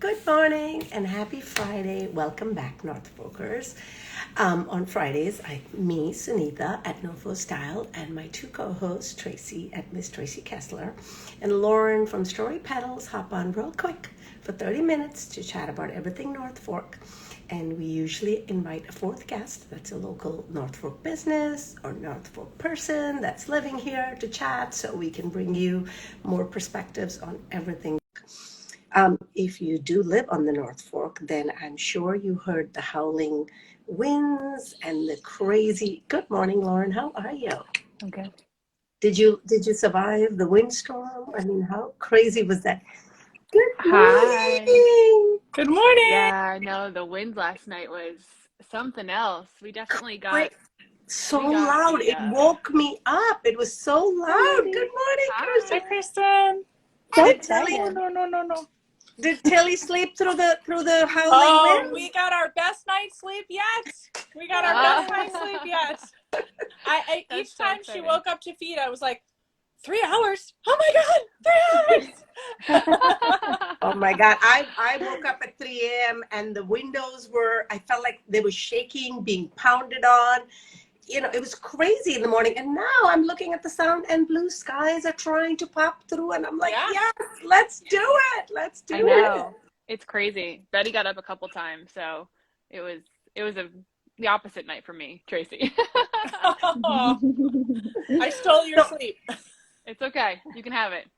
Good morning and happy Friday. Welcome back, North Forkers. On Fridays, me, Sunitha at Nofo Style, and my two co-hosts, Tracy at Miss Tracy Kessler, and Lauren from Story Petals, hop on real quick for 30 minutes to chat about everything North Fork. And we usually invite a fourth guest that's a local North Fork business or North Fork person that's living here to chat so we can bring you more perspectives on everything. If you do live on the North Fork, then I'm sure you heard the howling winds and the crazy. Good morning, Lauren. How are you? Okay. Did you survive the windstorm? I mean, how crazy was that? Good Hi. morning. Good morning. Yeah, no, the wind last night was something else. We definitely got So we got loud. the It woke me up. It was so loud. Hi. Good morning, Hi. Hi, Kirsten. Kristen. So Did Tilly excited. No. did Tilly sleep through the howling Oh, winds? we got our best night's sleep yet. We got our best Ah. night's sleep yet. That's Each so time she exciting. woke up to feed, I was like, 3 hours. Oh my God, 3 hours. Oh my God. I woke up at 3 a.m. and the windows I felt like they were shaking, being pounded on. It was crazy in the morning. And now I'm looking at the sound and blue skies are trying to pop through. And I'm like, Yeah. yes, let's do it. Let's do I it. know. It's crazy. Betty got up a couple times, so it was the opposite night for me, Tracy. Oh, I stole your sleep. It's okay. You can have it.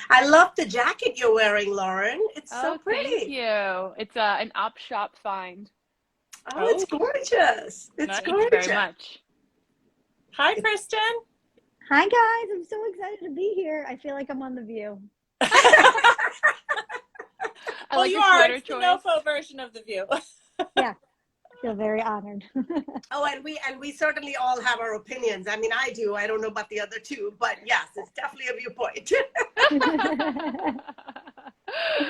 I love the jacket you're wearing, Lauren. It's so Oh, thank pretty. you. It's an op shop find. Oh, it's gorgeous. It's Nice. Thank you very gorgeous. much. Hi, Kristen. Hi guys, I'm so excited to be here. I feel like I'm on The View. I Well, like you your are. sweater It's the choice. NoFo version of The View. Yeah, I feel very honored. Oh, and we certainly all have our opinions. I mean, I do. I don't know about the other two, but yes, it's definitely a viewpoint.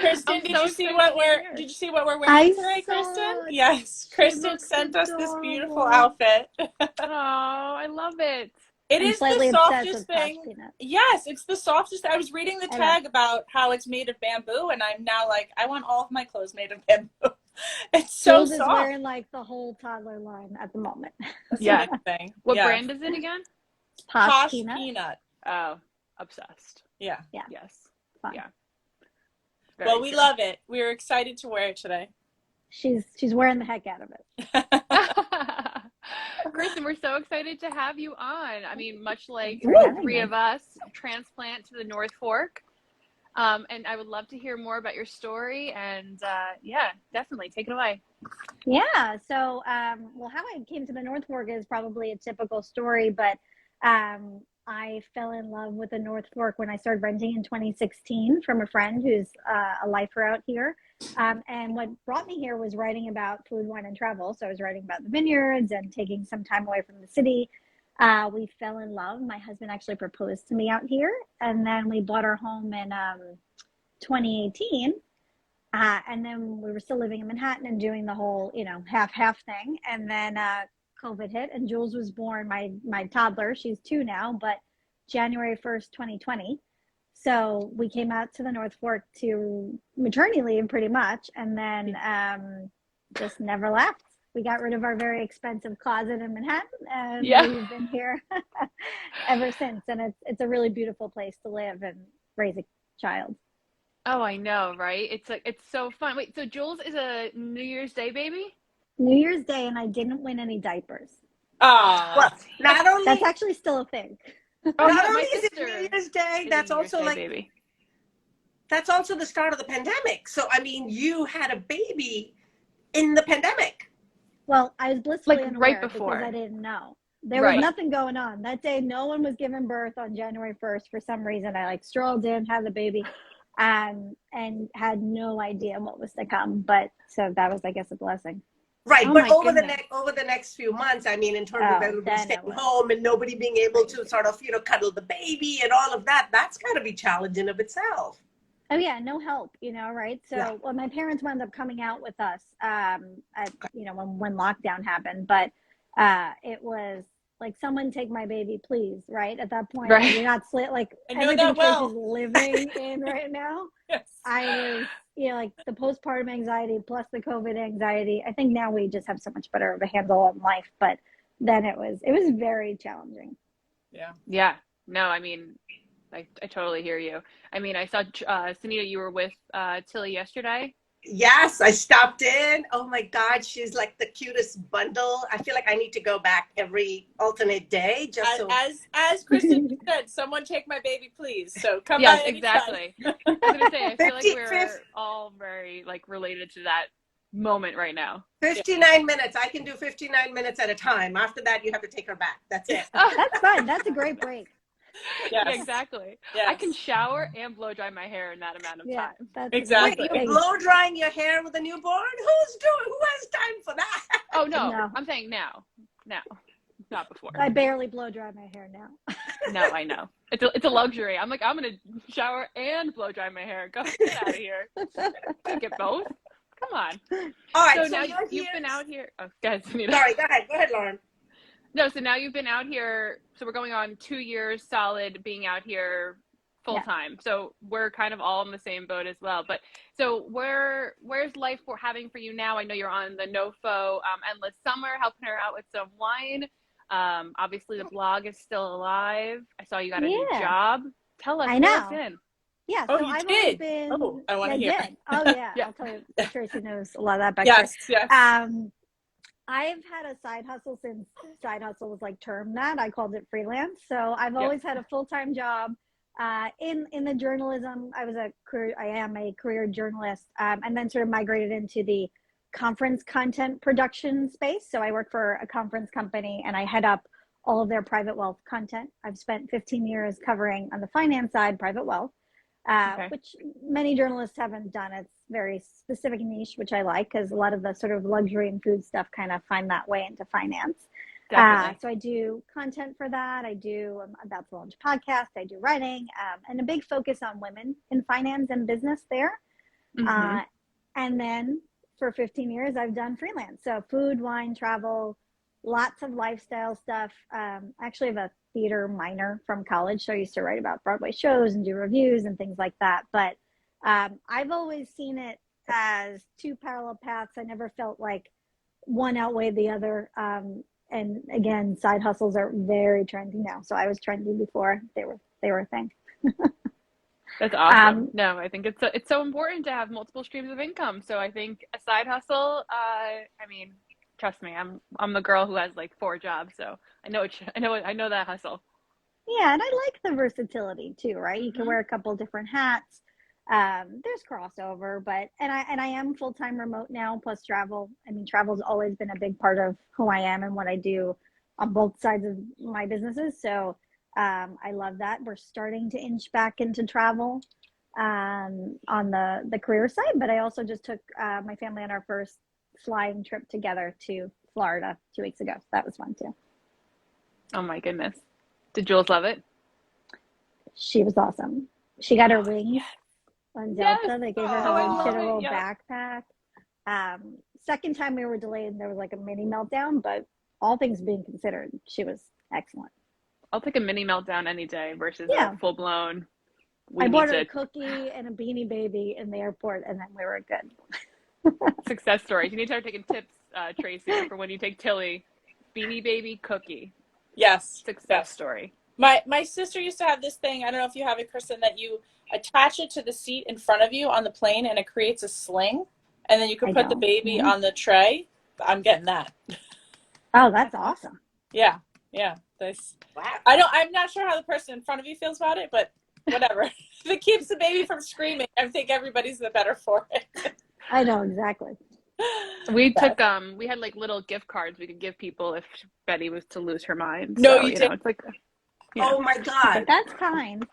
Kristen, I'm did so you see excited what to be we're here. did you see what we're wearing I today, Kristen? saw it. Yes, She Kristen looks sent us this beautiful adorable. outfit. Oh, I love it. It I'm is the slightly obsessed softest with Posh thing. Peanut. Yes, it's the softest. I was reading the I know. tag about how it's made of bamboo, and I'm now like, I want all of my clothes made of bamboo. It's so Jules is soft. wearing like the whole toddler line at the moment. That's Yeah. amazing. What Yes. brand is it again? Posh Peanut. Peanut. Oh, obsessed. Yeah. Yeah. Yes. Fun. Yeah. Well, we love it. We're excited to wear it today. She's wearing the heck out of it. Kristen, we're so excited to have you on. I mean, much like Thanks for the having three me. of us transplant to the North Fork. And I would love to hear more about your story. And yeah, definitely take it away. Yeah. So, well, how I came to the North Fork is probably a typical story, but I fell in love with the North Fork when I started renting in 2016 from a friend who's a lifer out here. And what brought me here was writing about food, wine, and travel. So I was writing about the vineyards and taking some time away from the city. We fell in love. My husband actually proposed to me out here, and then we bought our home in 2018. And then we were still living in Manhattan and doing the whole, half thing. And then COVID hit, and Jules was born, my toddler. She's 2 now, but January 1st, 2020. So we came out to the North Fork to maternity leave pretty much, and then just never left. We got rid of our very expensive closet in Manhattan, and we've been here ever since. And it's a really beautiful place to live and raise a child. Oh, I know, right? It's so fun. Wait, so Jules is a New Year's Day baby? New Year's Day, and I didn't win any diapers. Well, not only That's actually still a thing. Oh, not yeah, only my is it sister New Year's Day, is a that's New Year's also Day like baby. that's also the start of the pandemic. So I mean, you had a baby in the pandemic. Well, I was blissfully Like, unaware right before. because I didn't know. There Right. was nothing going on. That day, no one was giving birth on January 1st for some reason. I strolled in, had the baby, and had no idea what was to come. But so that was, I guess, a blessing. Right, Oh, but my over goodness. the next few months, I mean, in terms of everybody then staying it was home and nobody being able to sort of, cuddle the baby and all of that, that's got to be challenging of itself. Oh yeah, no help, right? So, Yeah. well, my parents wound up coming out with us, when lockdown happened, but it was like, someone take my baby, please, right? At that point, Right. you're not I know everything that well. Tracy's living in right now. Yes. I was, you know, like the postpartum anxiety plus the COVID anxiety. I think now we just have so much better of a handle on life, but then it was very challenging. Yeah. Yeah. No, I mean, I totally hear you. I mean, I saw Sunita, you were with Tilly yesterday. Yes, I stopped in. Oh my God, she's like the cutest bundle. I feel like I need to go back every alternate day just so. As Kristen said, someone take my baby, please. So come Yes, by anytime. exactly. I was gonna say, I feel like 50, we're all very like related to that moment right now. 59 minutes. I can do 59 minutes at a time. After that, you have to take her back. That's it. That's fine. That's a great break. Yes. Yeah, exactly. Yes. I can shower and blow dry my hair in that amount of Yeah, time. that's Exactly. Wait, you're blow drying your hair with a newborn? Who has time for that? Oh no, No. I'm saying now, not before. I barely blow dry my hair now. No, I know. It's a luxury. I'm like, I'm gonna shower and blow dry my hair. Go get out of here. Can't get both. Come on. All right, So now you're you've here. been out here. Oh, go ahead, Sunita. Sorry, go ahead, Lauren. No, so now you've been out here. So we're going on 2 years solid being out here full time. So we're kind of all in the same boat as well. But so where's life having for you now? I know you're on the NoFo Endless Summer, helping her out with some wine. Obviously the blog is still alive. I saw you got a new job. Tell us. I know. Fill us in. Yeah, Oh, so you I've did? always been. Oh, I want to hear. Did. Oh yeah. Yeah. I'll tell you. Tracy knows a lot of that back Yes, there. yes. I've had a side hustle since side hustle was like termed that. I called it freelance. So I've always had a full-time job in the journalism. I am a career journalist, and then sort of migrated into the conference content production space. So I work for a conference company and I head up all of their private wealth content. I've spent 15 years covering on the finance side private wealth, which many journalists haven't done. It's very specific niche, which I like because a lot of the sort of luxury and food stuff kind of find that way into finance. So I do content for that. I do About to Launch podcast. I do writing and a big focus on women in finance and business there. And then for 15 years, I've done freelance. So food, wine, travel, lots of lifestyle stuff. I actually have a theater minor from college. So I used to write about Broadway shows and do reviews and things like that. But I've always seen it as two parallel paths. I never felt like one outweighed the other. And again, side hustles are very trendy now. So I was trendy before they were a thing. That's awesome. No, I think it's so important to have multiple streams of income. So I think a side hustle. I mean, trust me, I'm the girl who has like 4 jobs, so I know that hustle. Yeah, and I like the versatility too, right? You can wear a couple different hats. There's crossover, but and I am full-time remote now plus travel. I mean, travel's always been a big part of who I am and what I do on both sides of my businesses. So I love that. We're starting to inch back into travel on the career side, but I also just took my family on our first flying trip together to Florida 2 weeks ago. So that was fun too. Oh my goodness. Did Jules love it? She was awesome. She got her wings on Delta. They gave her her cute little backpack. Second time we were delayed and there was like a mini meltdown, but all things being considered, she was excellent. I'll take a mini meltdown any day versus a full blown. I bought her a cookie and a Beanie Baby in the airport, and then we were good. Success story. You need to start taking tips, Tracy, for when you take Tilly. Beanie Baby cookie. Yes. Success story. My sister used to have this thing. I don't know if you have it, Kristen, that you attach it to the seat in front of you on the plane, and it creates a sling, and then you can put the baby on the tray. I'm getting that. Oh, that's awesome. Yeah. I'm not sure how the person in front of you feels about it, but whatever. If it keeps the baby from screaming, I think everybody's the better for it. I know exactly. We took we had like little gift cards we could give people if Betty was to lose her mind. No, so, you didn't. It's like, oh my God, that's kind.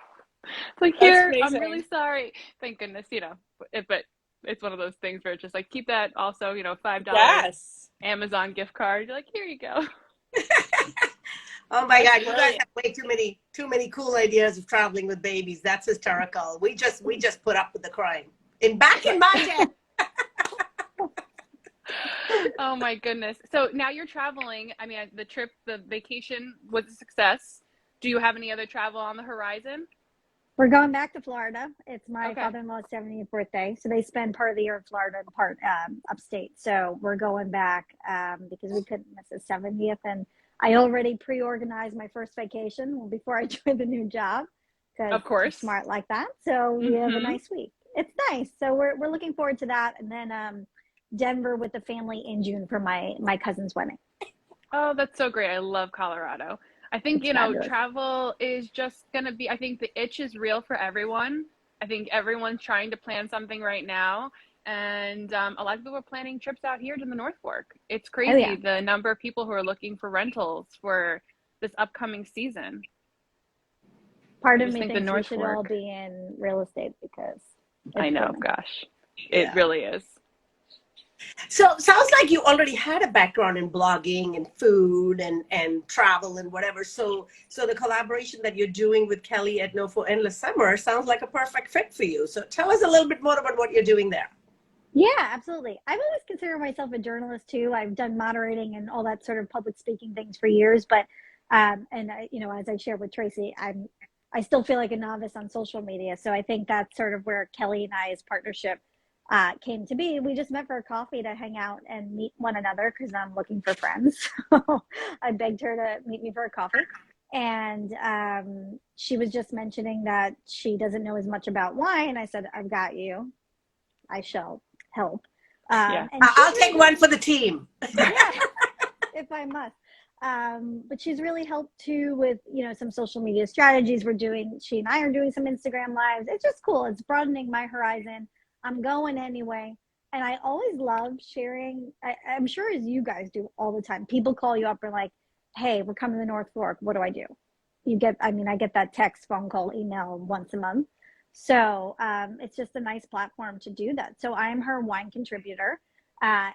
It's like, here, I'm really sorry. Thank goodness, but it's one of those things where it's just like, keep that also, $5 Amazon gift card. You're like, here you go. Oh my God, you guys have way too many cool ideas of traveling with babies. That's hysterical. We just put up with the crime. Back in my day. Oh my goodness. So now you're traveling. I mean, the vacation was a success. Do you have any other travel on the horizon? We're going back to Florida. It's my Okay. father-in-law's 70th birthday. So they spend part of the year in Florida and part upstate. So we're going back because we couldn't miss his 70th. And I already pre-organized my first vacation before I joined the new job because Of I'm course. smart like that. So we have a nice week. It's nice. So we're looking forward to that. And then Denver with the family in June for my cousin's wedding. Oh, that's so great. I love Colorado. I think, It's fabulous. travel is just going to be, I think the itch is real for everyone. I think everyone's trying to plan something right now. And a lot of people are planning trips out here to the North Fork. It's Oh, yeah. crazy the number of people who are looking for rentals for this upcoming season. Part I of just me think the thinks we North should all Fork. be in real estate because I it's know, booming. gosh. It Yeah. really is. So sounds like you already had a background in blogging and food and travel and whatever. So the collaboration that you're doing with Kelly at No for Endless Summer sounds like a perfect fit for you. So tell us a little bit more about what you're doing there. Yeah, absolutely. I've always considered myself a journalist too. I've done moderating and all that sort of public speaking things for years, but and I, as I shared with Tracy, I still feel like a novice on social media. So I think that's sort of where Kelly and I's partnership came to be. We just met for a coffee to hang out and meet one another because I'm looking for friends. So I begged her to meet me for a coffee. And she was just mentioning that she doesn't know as much about wine. I said, I've got you. I shall help. Yeah. And I'll take one for the team. yeah, if I must. But she's really helped too with, some social media strategies she and I are doing some Instagram lives. It's just cool. It's broadening my horizon. I'm going anyway. And I always love sharing. I'm sure as you guys do all the time, people call you up and like, hey, we're coming to the North Fork. What do I do? I get that text, phone call, email once a month. So it's just a nice platform to do that. So I'm her wine contributor.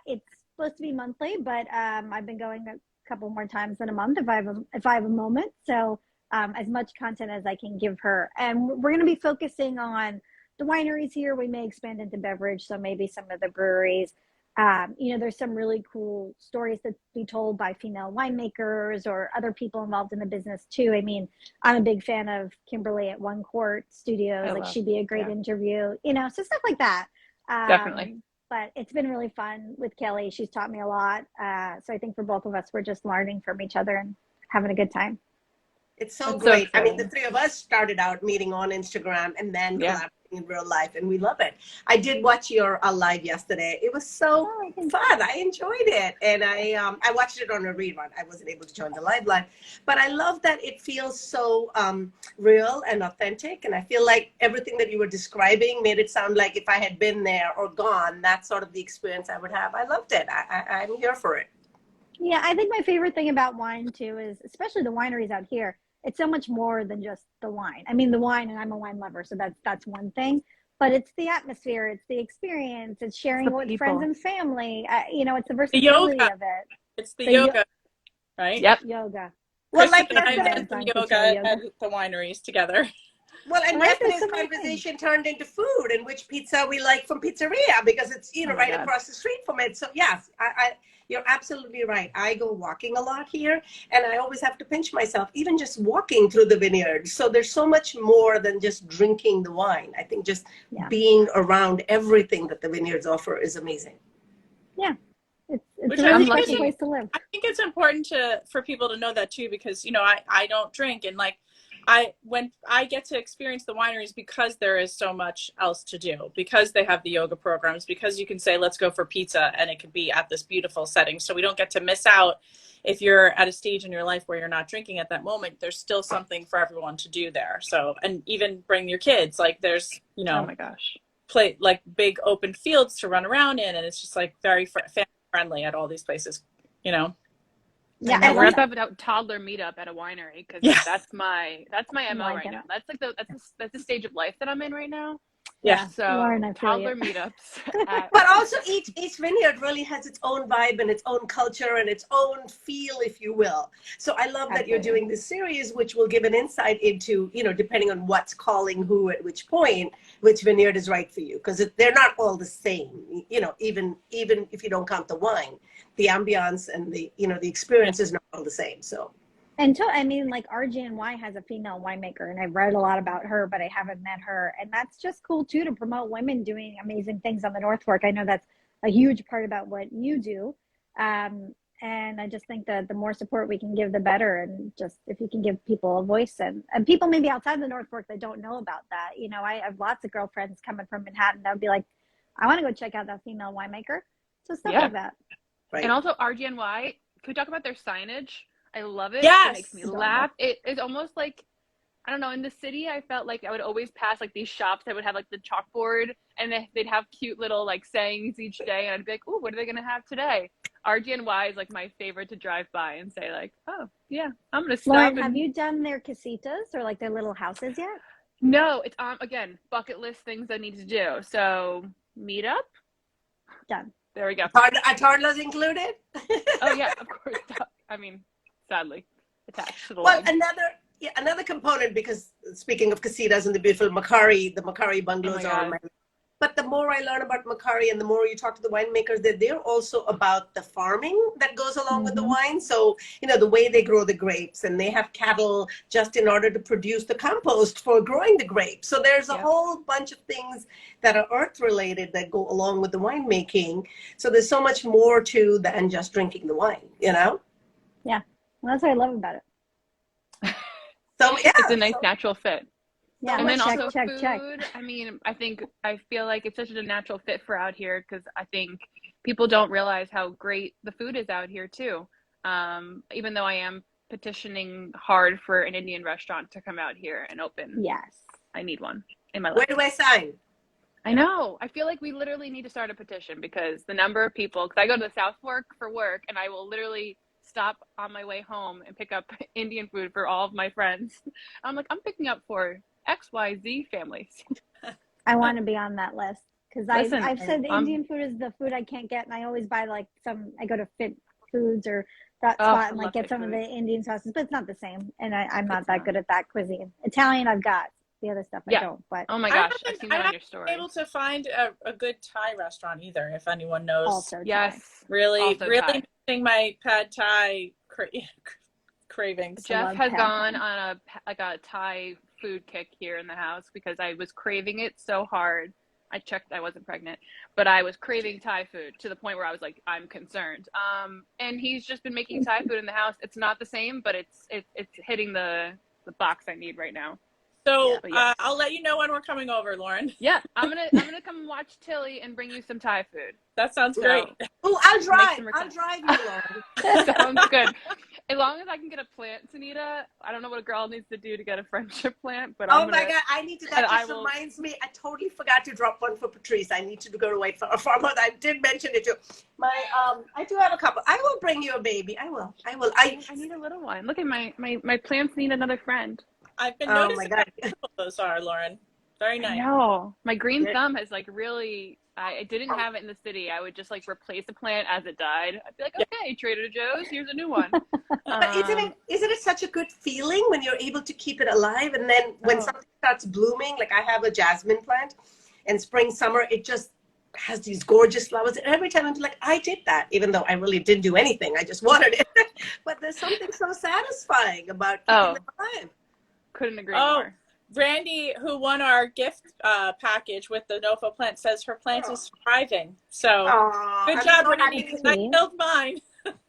It's supposed to be monthly, but I've been going a couple more times in a month if I have a moment. So as much content as I can give her, and we're going to be focusing on the wineries here. We may expand into beverage, so maybe some of the breweries. There's some really cool stories that be told by female winemakers or other people involved in the business too. I mean, I'm a big fan of Kimberly at One Court Studios. She'd be a great interview, so stuff like that. Definitely. But it's been really fun with Kelly. She's taught me a lot. So I think for both of us, we're just learning from each other and having a good time. It's so That's great. so I mean, the three of us started out meeting on Instagram and then collaborating in real life, and we love it. I did watch your live yesterday. It was so fun. I enjoyed it, and I watched it on a rerun. I wasn't able to join the live, but I love that it feels so real and authentic. And I feel like everything that you were describing made it sound like if I had been there or gone, that's sort of the experience I would have. I loved it. I'm here for it. Yeah, I think my favorite thing about wine too is, especially the wineries out here, it's so much more than just the wine. I mean, the wine, and I'm a wine lover, so that's one thing. But it's the atmosphere, it's the experience, it's sharing it with friends and family. It's the versatility of it. It's the yoga, right? Yep. Yoga. Well, Kristen and I did some yoga at the wineries together. Well, and yesterday's conversation turned into food and which pizza we like from pizzeria because it's right across the street from it. So yes, you're absolutely right. I go walking a lot here, and I always have to pinch myself, even just walking through the vineyard. So there's so much more than just drinking the wine. I think just being around everything that the vineyards offer is amazing. Yeah. It's a really special place to live. I think it's important for people to know that too, because I don't drink, and when I get to experience the wineries because there is so much else to do, because they have the yoga programs, because you can say, let's go for pizza, and it could be at this beautiful setting. So we don't get to miss out. If you're at a stage in your life where you're not drinking at that moment, there's still something for everyone to do there. So, and even bring your kids, like there's, oh my gosh, play like big open fields to run around in. And it's just like very family friendly at all these places, Yeah, and we're at the toddler meetup at a winery because that's my MO right now. That's like that's the stage of life that I'm in right now. Yeah. So toddler meetups. But also each vineyard really has its own vibe and its own culture and its own feel, if you will. So I love that you're doing this series, which will give an insight into, depending on what's calling who at which point, which vineyard is right for you. Because they're not all the same, even if you don't count the wine, the ambiance and the experience is not all the same. So. I mean, like RGNY has a female winemaker, and I've read a lot about her, but I haven't met her. And that's just cool too, to promote women doing amazing things on the North Fork. I know that's a huge part about what you do. And I just think that the more support we can give, the better. And just if you can give people a voice, and people maybe outside the North Fork that don't know about that, you know, I have lots of girlfriends coming from Manhattan that would be like, I want to go check out that female winemaker. So stuff like that. Right. And also RGNY, can we talk about their signage? I love it. Yes. It makes me laugh. It is almost like, I don't know, in the city, I felt like I would always pass like these shops that would have like the chalkboard, and they'd have cute little like sayings each day, and I'd be like, "Ooh, what are they gonna have today?" RGNY is like my favorite to drive by and say like, "Oh yeah, I'm gonna stop." Lauren, have you done their casitas or like their little houses yet? No, it's again, bucket list things I need to do. So meet up. Done. There we go. Are toddlers included? Oh yeah, of course. I mean, sadly, attached to the Well, leg. another component, because speaking of casitas and the beautiful the Macari bungalows are on my list. But the more I learn about Macari and the more you talk to the winemakers, they're also about the farming that goes along with the wine. So, you know, the way they grow the grapes, and they have cattle just in order to produce the compost for growing the grapes. So there's a whole bunch of things that are earth related that go along with the winemaking. So there's so much more to than just drinking the wine, you know? Yeah. Well, that's what I love about it. So yeah, it's a nice natural fit. Yeah, and then check, also check, food. check. I mean, I feel like it's such a natural fit for out here, because I think people don't realize how great the food is out here too. Even though I am petitioning hard for an Indian restaurant to come out here and open. Yes. I need one in my life. Where do I sign? I know. I feel like we literally need to start a petition, because the number of people, because I go to the South Fork for work, and I will literally stop on my way home and pick up Indian food for all of my friends. I'm like, I'm picking up for XYZ families. I want to be on that list, because I've said Indian food is the food I can't get, and I always buy like I go to Fit Foods or that spot and like get some of the Indian sauces, but it's not the same, and I'm not that good at that cuisine. Italian I've got, the other stuff I don't. But oh my gosh, I've seen that on your story. I haven't been able to find a good Thai restaurant either, if anyone knows. Also yes, really Thai. missing my pad Thai cravings. Jeff has gone on a Thai food kick here in the house, because I was craving it so hard. I checked, I wasn't pregnant, but I was craving Thai food to the point where I was like, I'm concerned. And he's just been making Thai food in the house. It's not the same, but it's hitting the box I need right now. So I'll let you know when we're coming over, Lauren. Yeah, I'm gonna come watch Tilly and bring you some Thai food. That sounds great. Oh, I'll drive you, Lauren. Sounds good. As long as I can get a plant, Sunita. I don't know what a girl needs to do to get a friendship plant, but my God, I need to. That just reminds me. I totally forgot to drop one for Patrice. I need to go to White Farm. I did mention it too. I do have a couple. I will bring you a baby. I will. I need a little one. Look at my plants need another friend. I've been noticing how beautiful those are, Lauren. Very nice. I know. My green thumb has like really. I didn't have it in the city. I would just like replace a plant as it died. I'd be like, okay, Trader Joe's, here's a new one. But isn't it such a good feeling when you're able to keep it alive, and then when something starts blooming, like I have a jasmine plant, and spring, summer, it just has these gorgeous flowers. And every time I'm like, I did that, even though I really didn't do anything. I just wanted it. But there's something so satisfying about keeping it alive. Couldn't agree more. Randy, who won our gift package with the Nofo plant, says her plant is thriving. So good job, Randy, because I killed mine.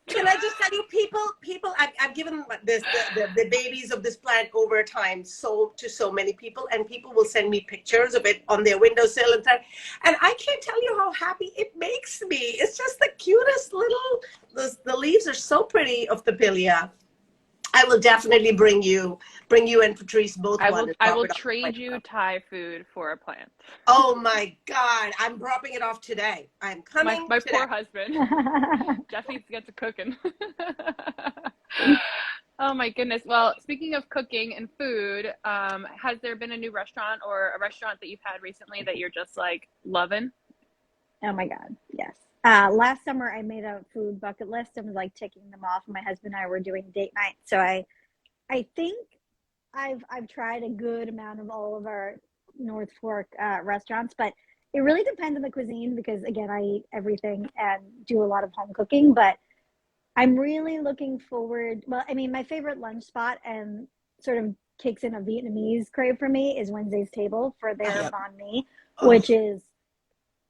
Can I just tell you, people, I've given the babies of this plant over time to so many people, and people will send me pictures of it on their windowsill and I can't tell you how happy it makes me. It's just the cutest little. The leaves are so pretty of the Pilia. I will definitely bring you and Patrice both. I will trade you Thai food for a plant. Oh my God! I'm dropping it off today. I'm coming. My poor husband. Jeff needs to get to cooking. Oh my goodness. Well, speaking of cooking and food, has there been a new restaurant or a restaurant that you've had recently that you're just like loving? Oh my God, yes. Last summer I made a food bucket list and was like ticking them off. My husband and I were doing date night. So I think I've tried a good amount of all of our North Fork restaurants, but it really depends on the cuisine, because again, I eat everything and do a lot of home cooking. But I'm really looking forward. Well, I mean, my favorite lunch spot and sort of kicks in a Vietnamese crave for me is Wednesday's Table for their Uh-huh. banh mi, Oh, which is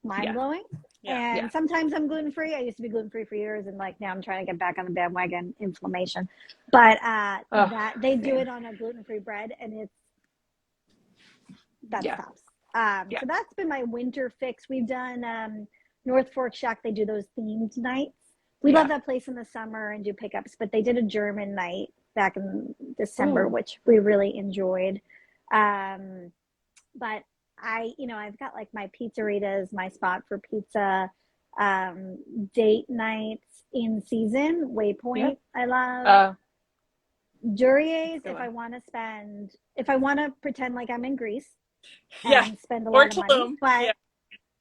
mind Yeah. blowing. Yeah. And Yeah. sometimes I'm gluten free. I used to be gluten free for years, and like now I'm trying to get back on the bandwagon. Inflammation, but Oh, that they do same. it on a gluten free bread, and that's Yeah. tops. Yeah. So that's been my winter fix. We've done North Fork Shack. They do those themed nights. We Yeah. love that place in the summer and do pickups, but they did a German night back in December, Ooh. which we really enjoyed. But I've got like my pizzeritas, my spot for pizza, date nights in season, Waypoint. Yeah. I love Durier's Good one. if I want to pretend like I'm in Greece Yeah. and spend a Or lot of money. Tulum. But Yeah.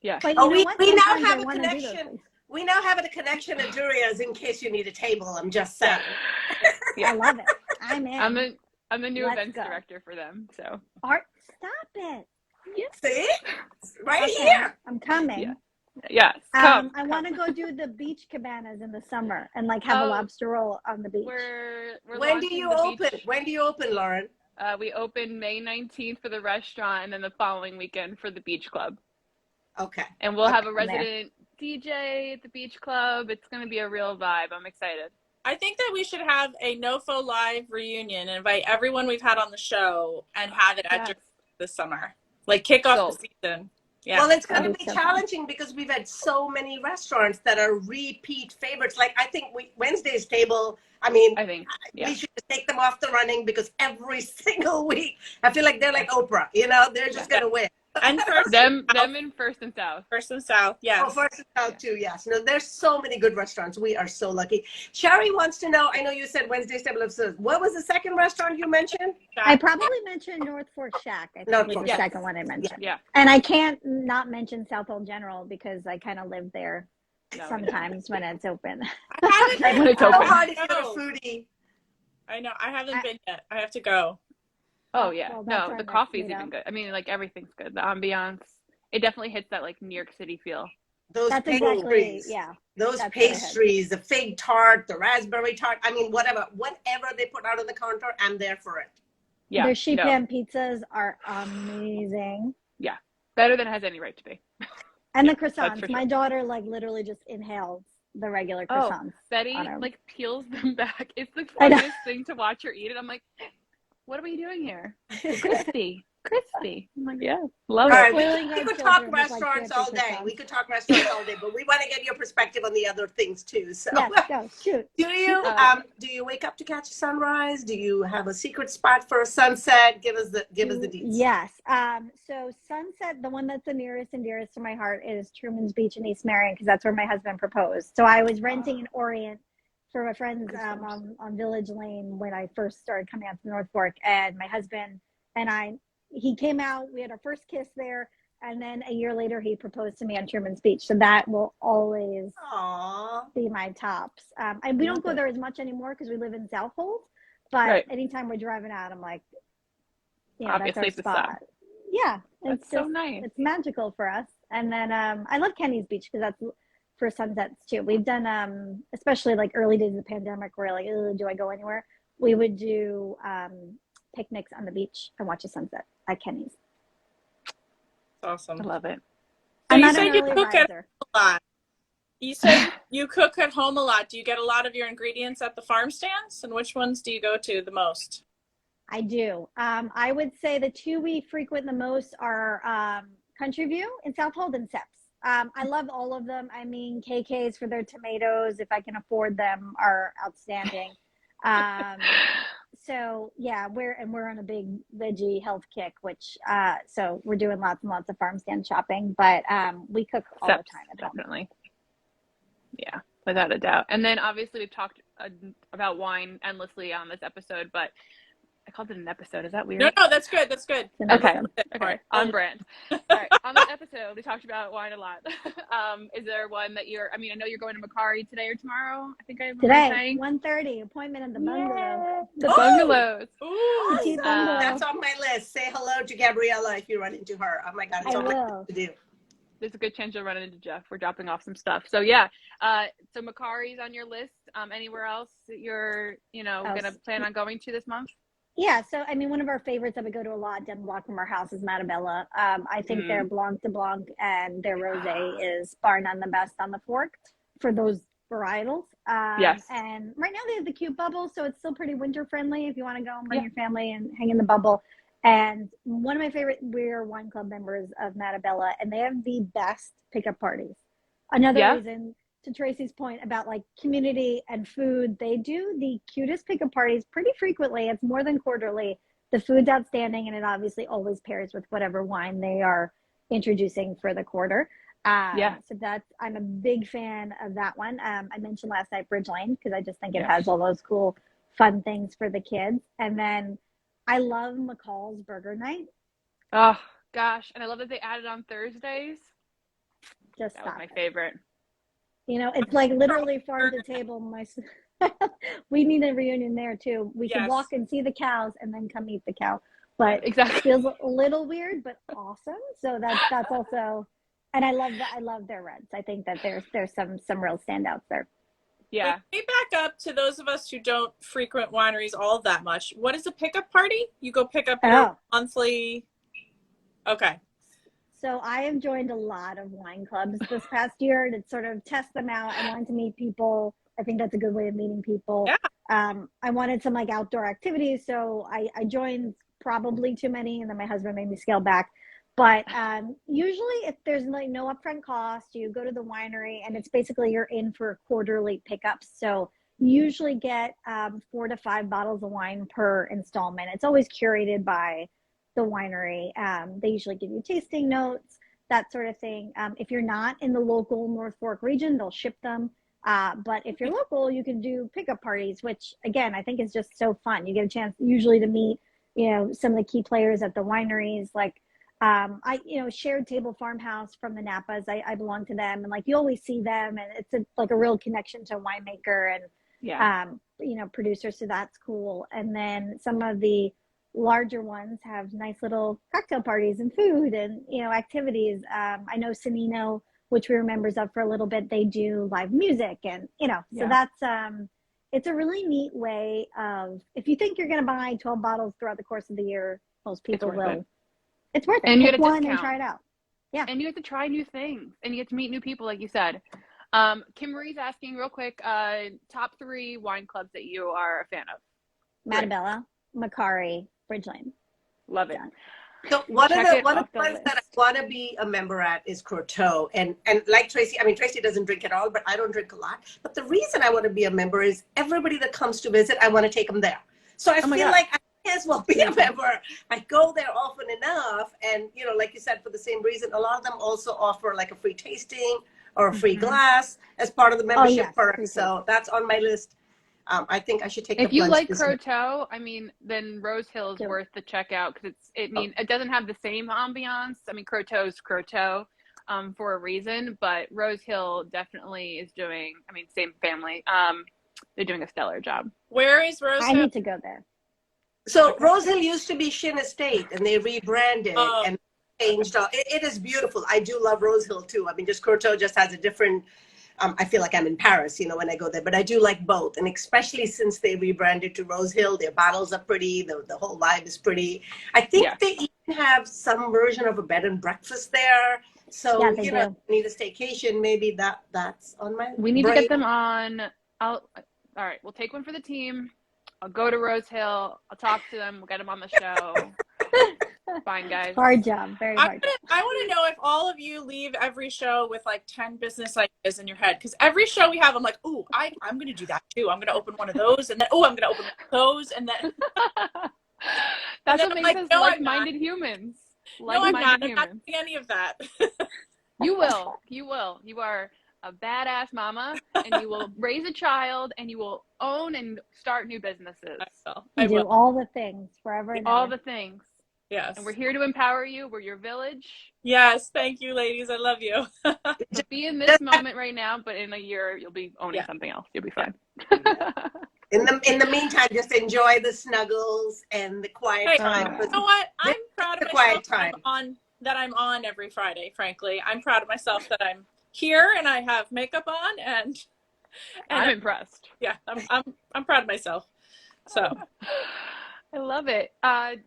Yeah. but oh, you know what? we now Sometimes I have a want to do those connection. things. We now have a connection at Duria's in case you need a table. I'm just saying. Yeah. I love it. I'm in. I'm the new Let's events go. director for them. So Art, stop it. See? Right Okay, here. I'm coming. Yeah. yes, come. I want to go do the beach cabanas in the summer and like have a lobster roll on the beach. We're When do launching you the open? beach. When do you open, Lauren? We open May 19th for the restaurant, and then the following weekend for the beach club. Okay. And we'll have a there. resident DJ at the beach club. It's going to be a real vibe. I'm excited. I think that we should have a NoFo live reunion and invite everyone we've had on the show and have it at Yes. this summer. Like kick off Sold. the season. Yeah. Well, it's going to That'd be be so challenging because we've had so many restaurants that are repeat favorites. Like I think Wednesday's Table. I mean, I think. Yeah. we should just take them off the running because every single week I feel like they're like Oprah. You know, they're just going to win. And first them in First and South. First and South, yes. Oh, First and South too, yes. No, there's so many good restaurants. We are so lucky. Sherry wants to know, I know you said Wednesday's Table of Souls. What was the second restaurant you mentioned? I probably mentioned North Fork Shack. I think North was Fork the Shack. second one I mentioned. Yeah. And I can't not mention Southhold General because I kind of live there No, sometimes when it's open. I haven't When it's So open. hard if you're a foodie. I know. I haven't been yet. I have to go. Oh yeah. Well, that's No, our the next coffee's meetup. even good. I mean, like everything's good. The ambiance. It definitely hits that like New York City feel. Those That's pastries. exactly, yeah. Those That's what I had. pastries, the fig tart, the raspberry tart. I mean, whatever they put out on the counter, I'm there for it. Yeah. Their sheet no. pan pizzas are amazing. Yeah. Better than it has any right to be. And Yeah, the that's croissants. for My sure. daughter like literally just inhales the regular Oh, croissants. Betty on her- like peels them back. It's the I know. funniest thing to watch her eat it. I'm like, what are we doing here? Crispy. I'm like, yeah, love All it. right, Spoiling we our could talk children with, like, restaurants fancy all day. croissants. We could talk restaurants all day, but we want to get your perspective on the other things too. So, Yes, go, shoot. do you wake up to catch a sunrise? Do you have a secret spot for a sunset? Give us the deets. Yes. So Sunset, the one that's the nearest and dearest to my heart is Truman's Beach in East Marion because that's where my husband proposed. So I was renting in Orient for my friends on Village Lane when I first started coming out to North Fork, and my husband and he came out. We had our first kiss there, and then a year later he proposed to me on Truman's Beach. So that will always Aww. be my tops. And we don't go there as much anymore because we live in Southold. But Right. anytime we're driving out, I'm like, Obviously that's the our sun. spot. Yeah, That's it's so just, nice. It's magical for us. And then I love Kenny's Beach because that's for sunsets too. We've done especially like early days of the pandemic where like, do I go anywhere? We would do picnics on the beach and watch a sunset at Kenny's. That's awesome. I love it. So I'm you not said an you early cook at riser. a lot. You said you cook at home a lot. Do you get a lot of your ingredients at the farm stands? And which ones do you go to the most? I do. I would say the two we frequent the most are Country View in Southold and Seps. I love all of them. I mean, KK's for their tomatoes, if I can afford them, are outstanding. So yeah, we're on a big veggie health kick, which so we're doing lots and lots of farm stand shopping, but we cook all the time at home. Definitely. Yeah, without a doubt. And then obviously we've talked about wine endlessly on this episode, but I called it an episode. Is that weird? No, that's good. That's good. Okay. Right. On brand. All right. On this episode, we talked about wine a lot. Is there one that I know you're going to Macari today or tomorrow? I think I remember Today, saying. 1:30, appointment in the bungalow. The bungalows. Ooh. Petite bungalow. That's on my list. Say hello to Gabriella if you run into her. Oh my God, it's I on my will. list to do. there's a good chance you'll run into Jeff. We're dropping off some stuff. So yeah. So Macari's on your list. Anywhere else that you're, gonna plan on going to this month? Yeah, so I mean, one of our favorites that we go to a lot down the block from our house is Matabella. I think their Blanc de Blanc and their Rosé is bar none the best on the fork for those varietals. Yes. And right now they have the cute bubble, so it's still pretty winter friendly if you want to go and bring your family and hang in the bubble. And one of my favorite, we're wine club members of Matabella, and they have the best pickup parties. Another reason, to Tracy's point about like community and food, they do the cutest pickup parties pretty frequently. It's more than quarterly. The food's outstanding, and it obviously always pairs with whatever wine they are introducing for the quarter. So I'm a big fan of that one. I mentioned last night Bridge Lane because I just think it has all those cool, fun things for the kids. And then I love McCall's Burger Night. Oh gosh, and I love that they added on Thursdays. That was my favorite. It's like literally farm to table. We need a reunion there too. We can walk and see the cows and then come eat the cow. But it feels a little weird, but awesome. So that's also, and I love their reds. I think that there's some real standouts there. Yeah. Wait, back up to those of us who don't frequent wineries all that much. What is a pickup party? You go pick up your monthly. Okay. So I have joined a lot of wine clubs this past year to sort of test them out. I wanted to meet people. I think that's a good way of meeting people. Yeah. I wanted some like outdoor activities. So I joined probably too many, and then my husband made me scale back. But usually if there's like no upfront cost, you go to the winery and it's basically you're in for quarterly pickups. So you usually get 4 to 5 bottles of wine per installment. It's always curated by the winery. They usually give you tasting notes, that sort of thing. If you're not in the local North Fork region, they'll ship them. But if you're local, you can do pickup parties, which again, I think is just so fun. You get a chance usually to meet, some of the key players at the wineries. Like, Shared Table Farmhouse from the Napas. I belong to them, and like you always see them, and it's like a real connection to a winemaker and producer. So that's cool. And then some of the larger ones have nice little cocktail parties and food and activities. I know Sanino, which we were members of for a little bit, they do live music and so that's it's a really neat way of, if you think you're going to buy 12 bottles throughout the course of the year, most people will. It's worth it. And you get a one discount and try it out. Yeah. And you get to try new things and you get to meet new people, like you said. Kim Marie's asking real quick, top 3 wine clubs that you are a fan of. Matabella, Macari, Bridge Lane. Love it. Done. So one of the ones that I want to be a member at is Croteau, and like Tracy, Tracy doesn't drink at all, but I don't drink a lot. But the reason I want to be a member is everybody that comes to visit, I want to take them there. So I feel like I may as well be a member. I go there often enough, and like you said, for the same reason, a lot of them also offer like a free tasting or a free glass as part of the membership perk. So that's on my list. I think I should take. If you like Croteau, then Rose Hill is worth the checkout because it doesn't have the same ambiance. Croteau's Croteau, for a reason, but Rose Hill definitely is doing. Same family. They're doing a stellar job. Where is Rose Hill? I need to go there. So Rose Hill used to be Shin Estate, and they rebranded and changed. It is beautiful. I do love Rose Hill too. Just Croteau just has a different. I feel like I'm in Paris, when I go there, but I do like both. And especially since they rebranded to Rose Hill, their bottles are pretty. The whole vibe is pretty. I think they even have some version of a bed and breakfast there. So, need a staycation. Maybe that's on my We need brain. to get them on. All right, we'll take one for the team. I'll go to Rose Hill. I'll talk to them. We'll get them on the show. Fine, guys. Hard job. Very hard. I want to know if all of you leave every show with like 10 business ideas in your head. Because every show we have, I'm like, ooh, I'm going to do that too. I'm going to open one of those. And then, I'm going to open one of those. And then. That's what makes us like-minded humans. No, I'm not. I'm not doing any of that. You will. You are a badass mama, and you will raise a child, and you will own and start new businesses. I will do all the things forever and all ever. the things. Yes. And we're here to empower you. We're your village. Yes. Thank you, ladies. I love you. So be in this moment right now, but in a year, you'll be owning something else. You'll be fine. In the meantime, just enjoy the snuggles and the quiet time. You know what? I'm proud of the quiet time. On that I'm on every Friday, frankly. I'm proud of myself that I'm here and I have makeup on and I'm impressed. Yeah, I'm proud of myself. So I love it.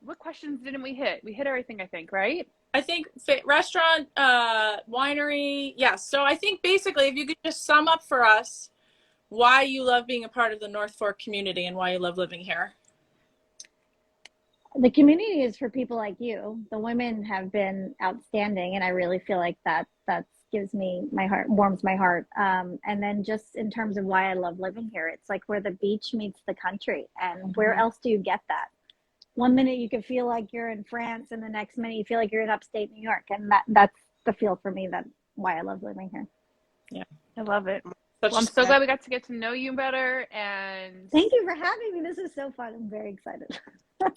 What questions didn't we hit? We hit everything, I think, right? I think restaurant, winery, yes. So I think basically if you could just sum up for us why you love being a part of the North Fork community and why you love living here. The community is for people like you. The women have been outstanding, and I really feel like that gives me my heart, warms my heart. And then just in terms of why I love living here, it's like where the beach meets the country, and where else do you get that? One minute you can feel like you're in France, and the next minute you feel like you're in upstate New York, and that's the feel for me. That's why I love living here. Yeah, I love it. Well, I'm so glad we got to get to know you better, and thank you for having me. This is so fun. I'm very excited.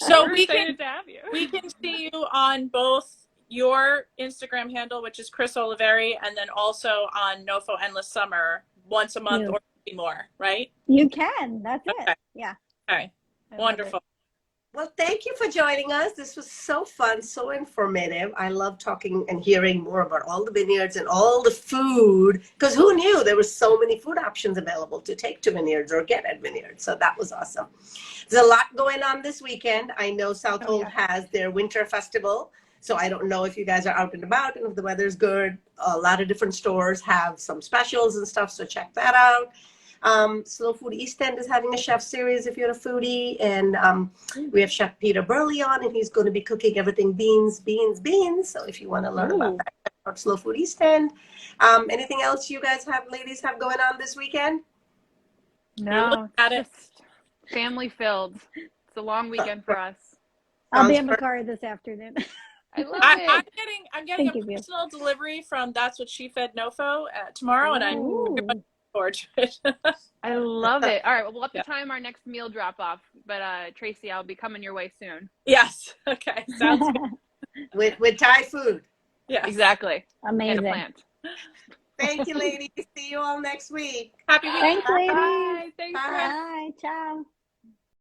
So we're excited to have you. We can see you on both your Instagram handle, which is Chris Oliveri, and then also on NoFo Endless Summer once a month or maybe more, right? You can. That's Okay. it. Yeah. Okay. Wonderful. Well, thank you for joining us. This was so fun, so informative. I love talking and hearing more about all the vineyards and all the food, because who knew there were so many food options available to take to vineyards or get at vineyards. So that was awesome. There's a lot going on this weekend. I know Southold has their winter festival. So I don't know if you guys are out and about and if the weather's good. A lot of different stores have some specials and stuff. So check that out. Slow Food East End is having a chef series if you're a foodie, and we have Chef Peter Burley on, and he's going to be cooking everything beans. So if you want to learn about that, check out Slow Food East End. Anything else you guys ladies have going on this weekend? No, it's just family filled. It's a long weekend for us. I'll be in the car this afternoon. I love it. I'm getting a personal delivery from That's What She Fed NoFo tomorrow, and I'm forward to it. I love it. All right, well, we'll have to time our next meal drop off, but Tracy, I'll be coming your way soon. Yes. Okay. Sounds good. with Thai food. Yeah. Exactly. Amazing. And a plant. Thank you, ladies. See you all next week. Happy weekend. Thanks, ladies. Bye. Thanks, Bye. Bye. Ciao.